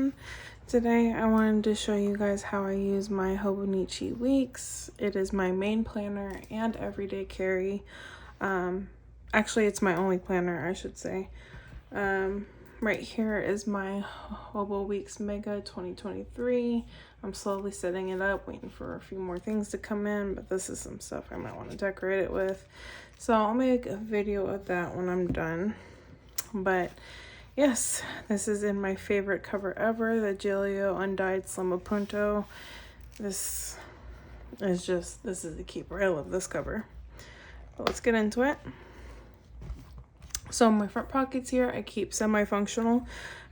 everyone. Today I wanted to show you guys how I use my Hobo Weeks. It is my main planner and everyday carry. Actually it's my only planner, I should say. Right here is my Hobo Weeks Mega 2023. I'm slowly setting it up, waiting for a few more things to come in, but this is some stuff I might want to decorate it with. So I'll make a video of that when I'm done. But yes, this is in my favorite cover ever, the Giglio Undyed Slim Punto. This is the keeper. I love this cover. But let's get into it. So my front pockets here, I keep semi-functional.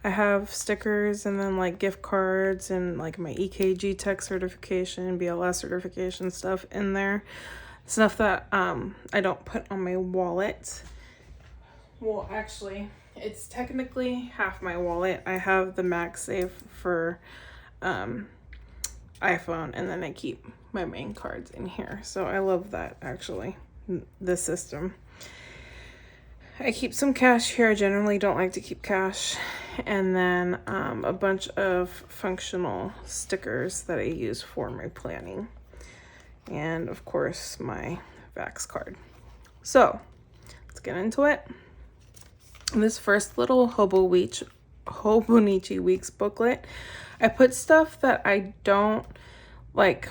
I have stickers and then like gift cards and like my EKG tech certification, BLS certification stuff in there. Stuff that I don't put on my wallet. Well, actually, it's technically half my wallet. I have the MagSafe for iPhone, and then I keep my main cards in here. So I love that, actually, this system. I keep some cash here. I generally don't like to keep cash. And then a bunch of functional stickers that I use for my planning. And of course, my Vax card. So let's get into it. This first little Hobo Weeks booklet, I put stuff that I don't like,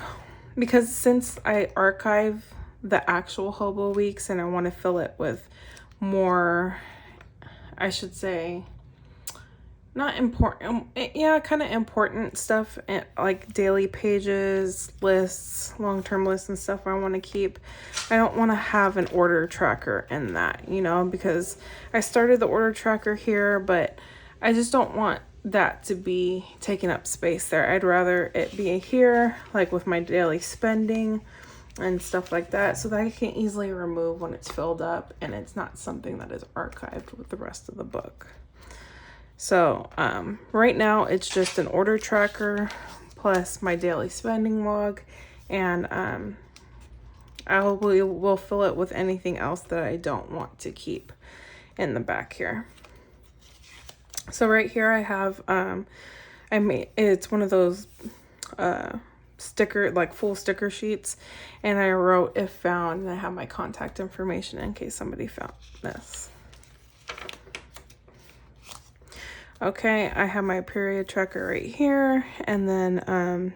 because since I archive the actual Hobo Weeks and I want to fill it with more, I should say, not important, yeah, kind of important stuff, like daily pages, lists, long-term lists and stuff I want to keep. I don't want to have an order tracker in that, you know, because I started the order tracker here, but I just don't want that to be taking up space there. I'd rather it be here, like with my daily spending and stuff like that, so that I can easily remove when it's filled up and it's not something that is archived with the rest of the book. So right now it's just an order tracker plus my daily spending log, and I will fill it with anything else that I don't want to keep in the back here. So right here I have it's one of those full sticker sheets, and I wrote if found, and I have my contact information in case somebody found this. Okay, I have my period tracker right here, and then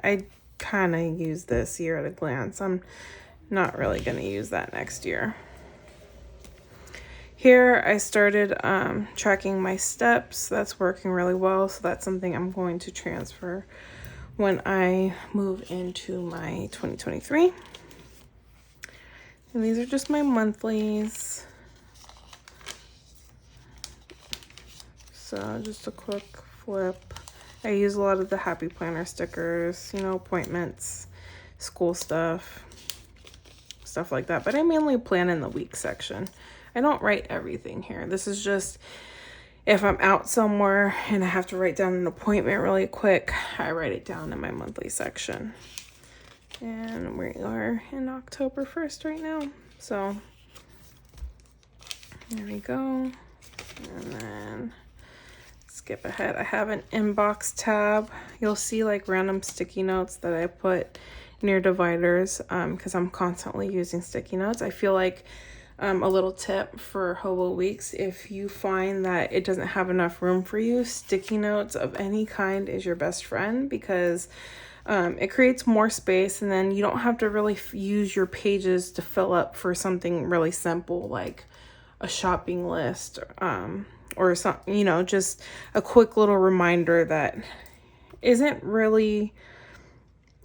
I kind of use this year at a glance. I'm not really going to use that next year. Here I started tracking my steps. That's working really well, so that's something I'm going to transfer when I move into my 2023. And these are just my monthlies. So just a quick flip. I use a lot of the Happy Planner stickers, you know, appointments, school stuff like that. But I mainly plan in the week section. I don't write everything here. This is just if I'm out somewhere and I have to write down an appointment really quick, I write it down in my monthly section. And we are in October 1st right now. So there we go. And then skip ahead. I have an inbox tab. You'll see like random sticky notes that I put near dividers because I'm constantly using sticky notes. I feel like a little tip for Hobo Weeks, if you find that it doesn't have enough room for you, sticky notes of any kind is your best friend, because it creates more space, and then you don't have to really use your pages to fill up for something really simple like a shopping list or something, you know, just a quick little reminder that isn't really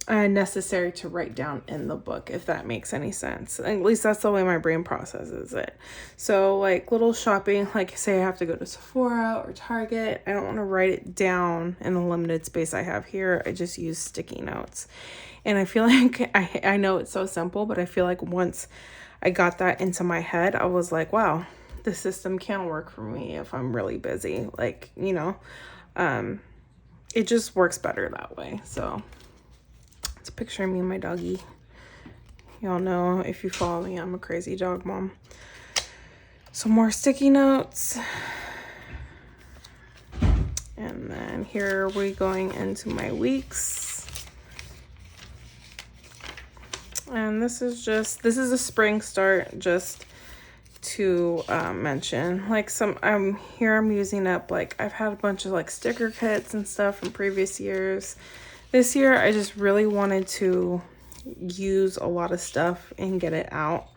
necessary to write down in the book, if that makes any sense. At least that's the way my brain processes it. So like little shopping, like say I have to go to Sephora or Target, I don't want to write it down in the limited space I have here. I just use sticky notes. And I feel like I know it's so simple, but I feel like once I got that into my head, I was like, wow, the system can work for me if I'm really busy. Like, you know, it just works better that way. So it's a picture of me and my doggy. Y'all know, if you follow me, I'm a crazy dog mom. Some more sticky notes. And then here we're going into my weeks. And this is a spring start, just to mention. Like I'm using up, like I've had a bunch of like sticker kits and stuff from previous years. This year I just really wanted to use a lot of stuff and get it out,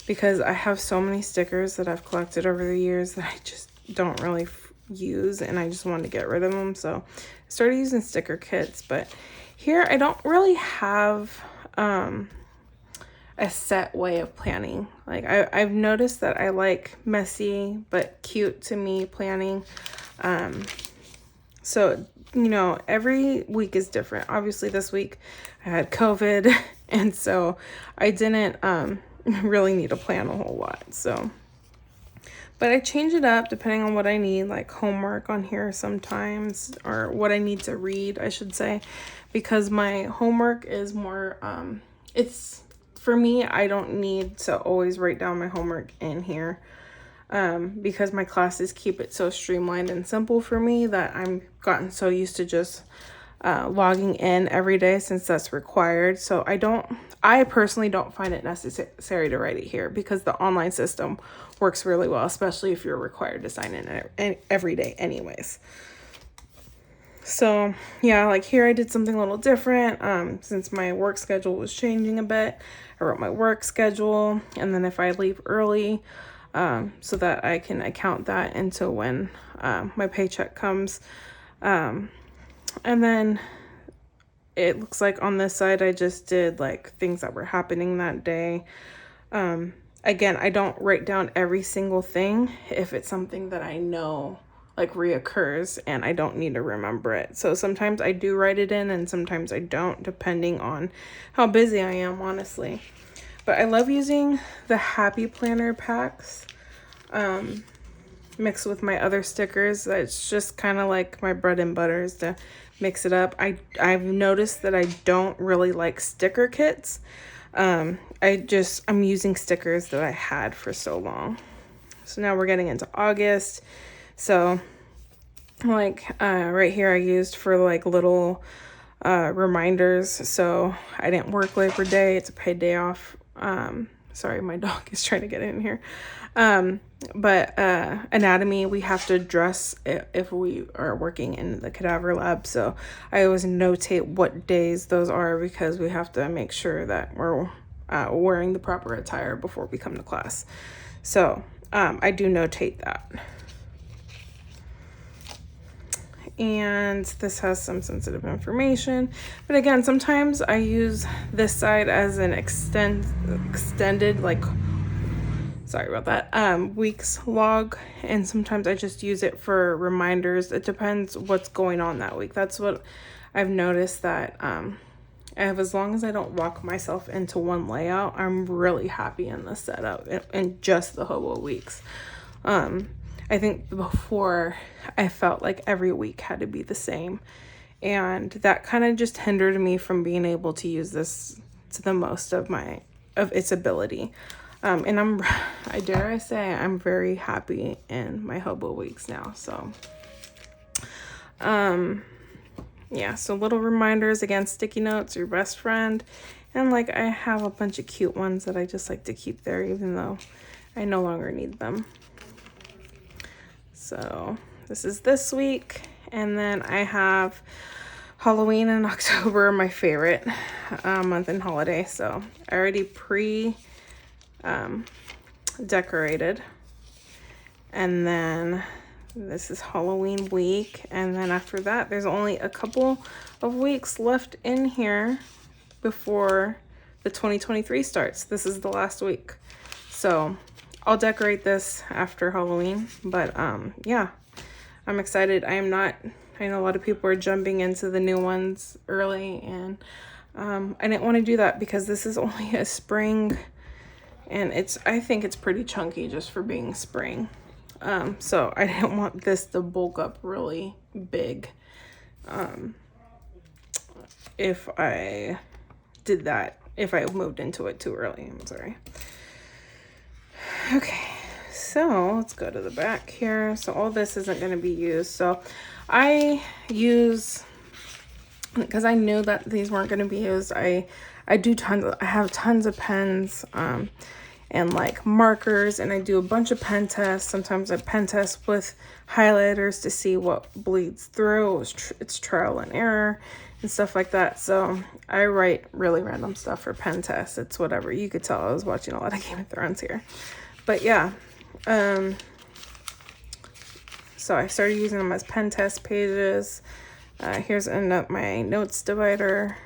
because I have so many stickers that I've collected over the years that I just don't really use, and I just wanted to get rid of them. So I started using sticker kits. But here I don't really have a set way of planning. Like I've noticed that I like messy but cute to me planning. So, you know, every week is different. Obviously this week I had COVID and so I didn't really need to plan a whole lot. So, but I change it up depending on what I need, like homework on here sometimes, or what I need to read, I should say, because my homework is more, it's, for me, I don't need to always write down my homework in here, because my classes keep it so streamlined and simple for me that I'm gotten so used to just logging in every day, since that's required. So I personally don't find it necessary to write it here, because the online system works really well, especially if you're required to sign in every day anyways. So yeah, like here I did something a little different. Since my work schedule was changing a bit, I wrote my work schedule, and then if I leave early, so that I can account that into when my paycheck comes. And then it looks like on this side I just did like things that were happening that day. Again, I don't write down every single thing if it's something that I know like reoccurs and I don't need to remember it. So sometimes I do write it in and sometimes I don't, depending on how busy I am, honestly. But I love using the Happy Planner packs mixed with my other stickers. It's just kind of like my bread and butter is to mix it up. I've noticed that I don't really like sticker kits. I'm using stickers that I had for so long. So now we're getting into August. So like right here I used for like little reminders. So I didn't work Labor Day. It's a paid day off. Sorry, my dog is trying to get in here. But anatomy, we have to dress if we are working in the cadaver lab. So I always notate what days those are, because we have to make sure that we're wearing the proper attire before we come to class. So I do notate that. And this has some sensitive information, but again, sometimes I use this side as an extended, like, sorry about that, weeks log, and sometimes I just use it for reminders. It depends what's going on that week. That's what I've noticed, that as long as I don't walk myself into one layout, I'm really happy in the setup and just the Hobo Weeks. I think before I felt like every week had to be the same, and that kind of just hindered me from being able to use this to the most of its ability. And I dare say I'm very happy in my Hobo Weeks now. So yeah, so little reminders, again, sticky notes, your best friend. And like I have a bunch of cute ones that I just like to keep there even though I no longer need them. So this is this week, and then I have Halloween in October, my favorite month and holiday. So I already decorated, and then this is Halloween week, and then after that there's only a couple of weeks left in here before the 2023 starts. This is the last week, so I'll decorate this after Halloween, but yeah, I'm excited. I know a lot of people are jumping into the new ones early, and I didn't want to do that because this is only a spring, and I think it's pretty chunky just for being spring. So I didn't want this to bulk up really big if I did that, if I moved into it too early. I'm sorry. Okay, So let's go to the back here. So all this isn't going to be used. So I use, because I knew that these weren't going to be used, I have tons of pens and like markers, and I do a bunch of pen tests. Sometimes I pen test with highlighters to see what bleeds through. It's trial and error and stuff like that. So I write really random stuff for pen tests. It's whatever. You could tell I was watching a lot of Game of Thrones here. But yeah, so I started using them as pen test pages. Here's my notes divider.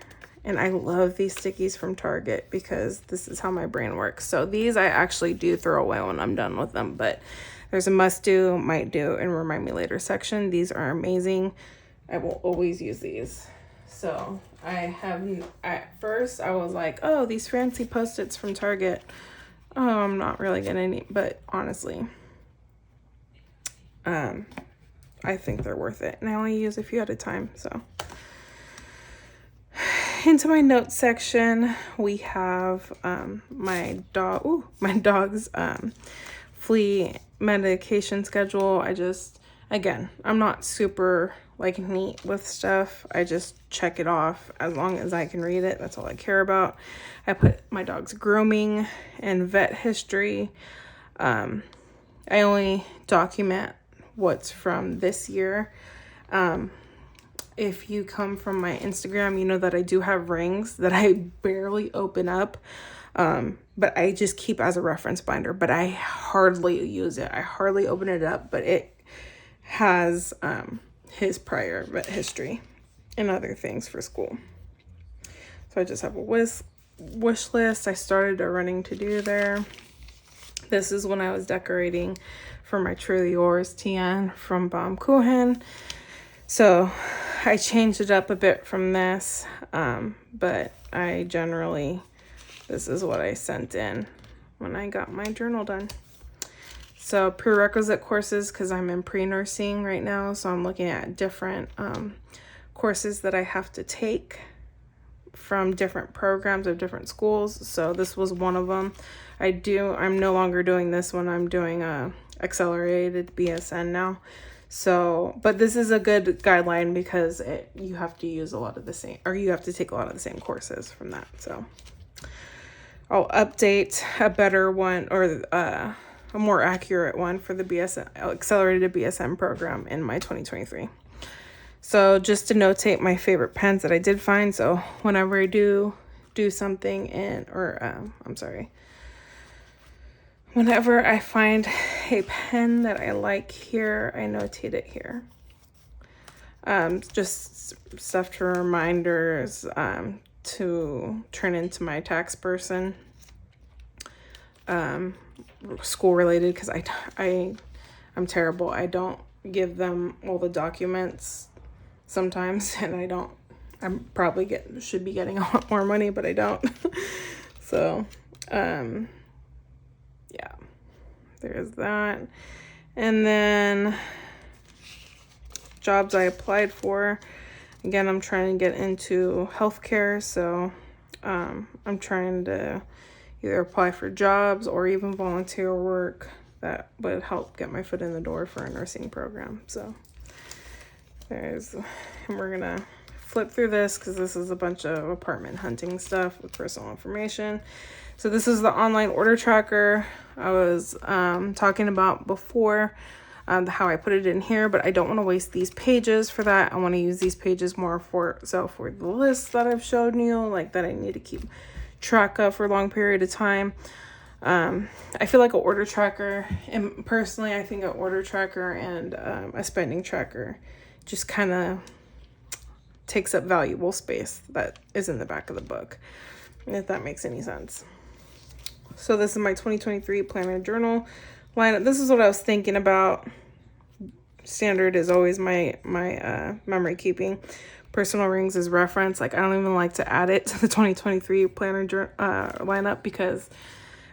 And I love these stickies from Target because this is how my brain works. So these I actually do throw away when I'm done with them. But there's a must do, might do, and remind me later section. These are amazing. I will always use these. So at first I was like, oh, these fancy Post-its from Target. Oh, I'm not really gonna need, but honestly, I think they're worth it. And I only use a few at a time, so. Into my notes section, we have my dog's flea medication schedule. Again, I'm not super like neat with stuff. I just check it off as long as I can read it. That's all I care about. I put my dog's grooming and vet history. I only document what's from this year. If you come from my Instagram, you know that I do have rings that I barely open up, but I just keep as a reference binder, but I hardly use it. I hardly open it up, but it has his prior vet history and other things for school. So I just have a wish list. I started a running to-do there. This is when I was decorating for my Truly Yours TN from Baumkuchen. So I changed it up a bit from this, but this is what I sent in when I got my journal done. So prerequisite courses, because I'm in pre-nursing right now, so I'm looking at different courses that I have to take from different programs of different schools. So this was one of them. I'm no longer doing this one. I'm doing a accelerated BSN now. So, but this is a good guideline because you have to use a lot of the same, or you have to take a lot of the same courses from that. So I'll update a better one or a more accurate one for the BSN accelerated BSN program in my 2023. So just to notate my favorite pens that I did find. So whenever I do something whenever I find a pen that I like here, I notate it here. Just stuff to reminders to turn into my tax person. School related, because I'm terrible. I don't give them all the documents sometimes, and I'm probably should be getting a lot more money, but I don't. So, yeah, there's that. And then jobs I applied for. Again, I'm trying to get into healthcare, so I'm trying to either apply for jobs or even volunteer work that would help get my foot in the door for a nursing program. So and we're gonna flip through this because this is a bunch of apartment hunting stuff with personal information. So this is the online order tracker I was talking about before, how I put it in here, but I don't want to waste these pages for that. I want to use these pages more for the list that I've shown you, like that I need to keep track of for a long period of time. I feel like an order tracker, and personally I think an order tracker and a spending tracker just kind of takes up valuable space that is in the back of the book, if that makes any sense. So this is my 2023 planner journal lineup. This is what I was thinking about. Standard is always my memory keeping. Personal rings is reference. Like, I don't even like to add it to the 2023 planner lineup because,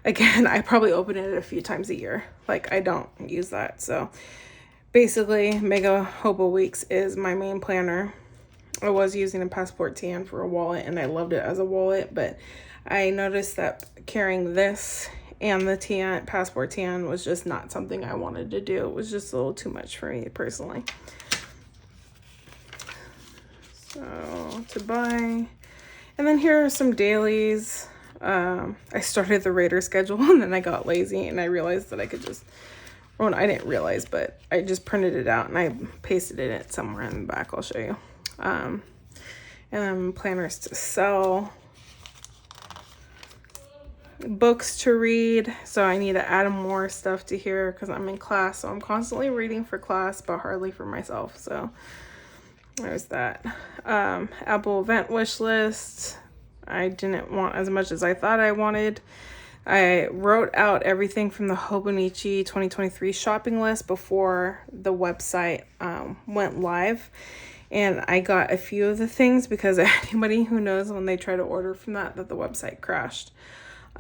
again, I probably open it a few times a year. Like, I don't use that. So basically, Mega Hobo Weeks is my main planner. I was using a Passport TN for a wallet, and I loved it as a wallet, but I noticed that carrying this and the passport tan was just not something I wanted to do. It was just a little too much for me personally. So to buy, and then here are some dailies. I started the Raider schedule and then I got lazy and I realized that I could just, well, I didn't realize, but I just printed it out and I pasted it somewhere in the back. I'll show you. And then planners to sell, books to read. So I need to add more stuff to here because I'm in class. So I'm constantly reading for class, but hardly for myself. So there's that. Apple event wish list. I didn't want as much as I thought I wanted. I wrote out everything from the Hobonichi 2023 shopping list before the website went live. And I got a few of the things because anybody who knows when they try to order from that the website crashed.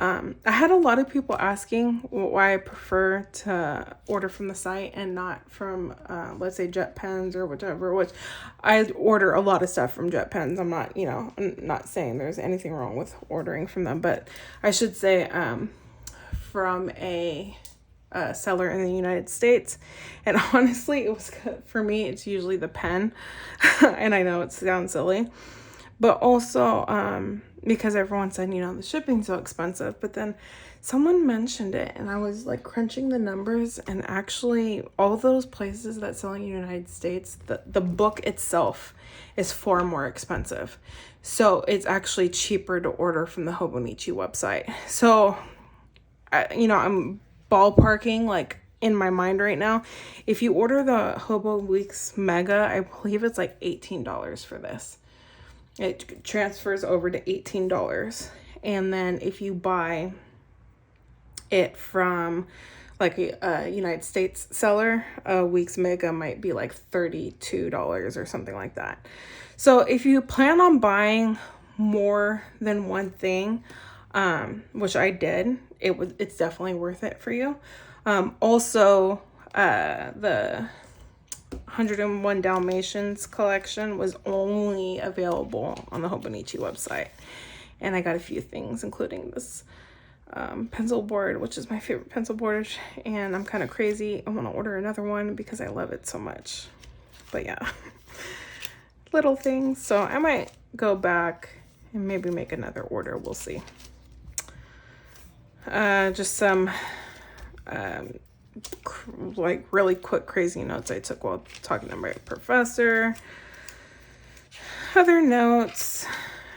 I had a lot of people asking why I prefer to order from the site and not from, let's say, Jet Pens or whichever, which I order a lot of stuff from Jet Pens. I'm not, I'm not saying there's anything wrong with ordering from them, but I should say from a seller in the United States. And honestly, it was good. For me, it's usually the pen. And I know it sounds silly, but also because everyone said, the shipping's so expensive. But then someone mentioned it and I was like crunching the numbers, and actually all those places that sell in the United States, the book itself is far more expensive. So it's actually cheaper to order from the Hobonichi website. So, I'm ballparking like in my mind right now. If you order the Hobo Weeks Mega, I believe it's like $18 for this. It transfers over to $18. And then if you buy it from like a United States seller, a Weeks Mega might be like $32 or something like that. So if you plan on buying more than one thing, which I did, it's definitely worth it for you. Also, the 101 Dalmatians collection was only available on the Hobonichi website. And I got a few things, including this pencil board, which is my favorite pencil board. And I'm kind of crazy. I want to order another one because I love it so much. But yeah, little things. So I might go back and maybe make another order. We'll see. Just some like really quick crazy notes I took while talking to my professor. Other notes.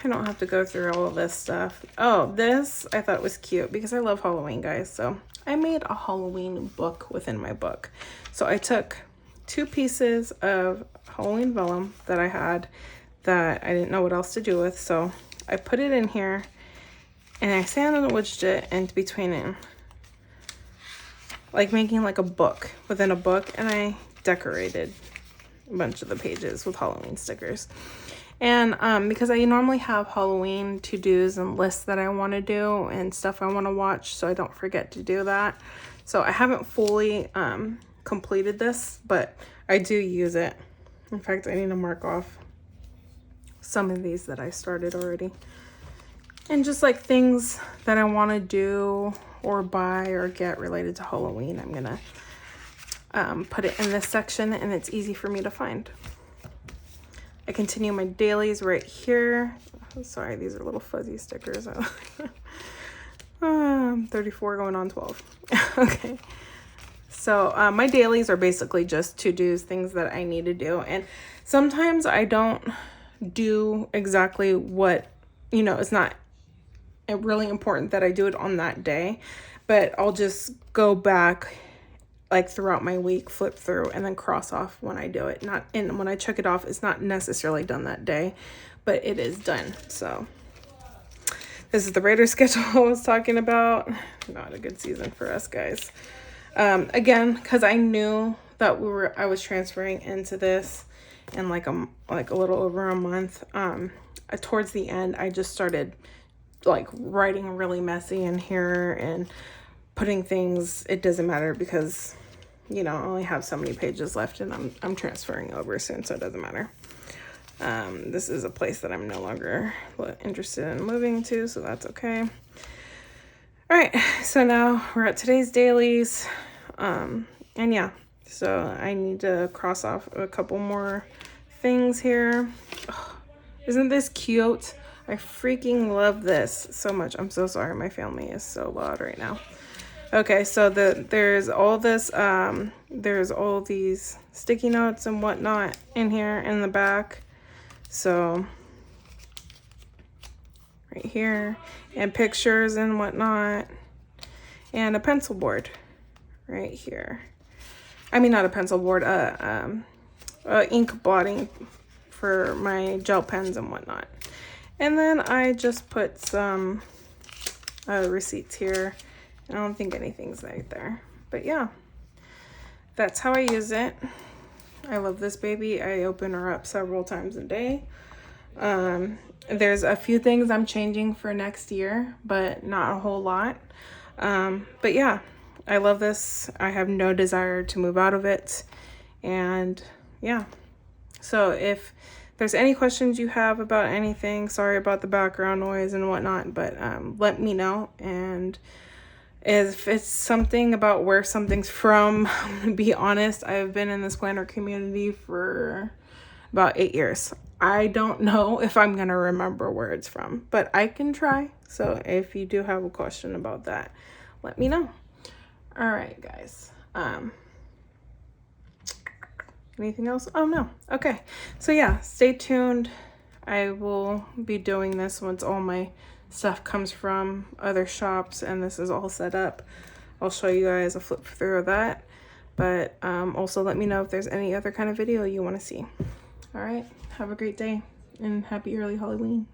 I don't have to go through all of this stuff. Oh, this I thought was cute because I love Halloween, guys. So I made a Halloween book within my book. So I took 2 pieces of Halloween vellum that I had that I didn't know what else to do with. So I put it in here and I sandwiched it into between it, like making like a book within a book, and I decorated a bunch of the pages with Halloween stickers. And because I normally have Halloween to-dos and lists that I want to do and stuff I want to watch, so I don't forget to do that. So I haven't fully completed this, but I do use it. In fact, I need to mark off some of these that I started already. And just like things that I want to do or buy or get related to Halloween, I'm gonna put it in this section, and it's easy for me to find. I continue my dailies right here. Sorry, these are little fuzzy stickers. 34 going on 12. Okay. So my dailies are basically just to-dos, things that I need to do. And sometimes I don't do exactly what, it's not really important that I do it on that day, but I'll just go back like throughout my week, flip through, and then cross off when I do it. And when I check it off, it's not necessarily done that day, but it is done. So this is the Raider schedule I was talking about. Not a good season for us, guys. Again, because I knew that I was transferring into this in like a little over a month. Towards the end, I just started like writing really messy in here and putting things. It doesn't matter because I only have so many pages left, and I'm transferring over soon, so it doesn't matter. This is a place that I'm no longer interested in moving to, so that's okay. All right, so now we're at today's dailies. And yeah, so I need to cross off a couple more things here. Oh, isn't this cute? I freaking love this so much. I'm so sorry, my family is so loud right now. Okay, so there's all this, there's all these sticky notes and whatnot in here in the back. So right here, and pictures and whatnot, and a pencil board right here. I mean, not a pencil board, ink blotting for my gel pens and whatnot. And then I just put some receipts here. I don't think anything's right there, but yeah, that's how I use it. I love this baby. I open her up several times a day. There's a few things I'm changing for next year, but not a whole lot. But yeah, I love this. I have no desire to move out of it. And yeah, so if there's any questions you have about anything, sorry about the background noise and whatnot, but let me know. And if it's something about where something's from, to be honest, I've been in this planner community for about 8 years. I don't know if I'm gonna remember where it's from, but I can try. So if you do have a question about that, let me know. All right, guys. Anything else? Oh no. Okay. So yeah, stay tuned. I will be doing this once all my stuff comes from other shops and this is all set up. I'll show you guys a flip through of that. But also let me know if there's any other kind of video you want to see. All right. Have a great day and happy early Halloween.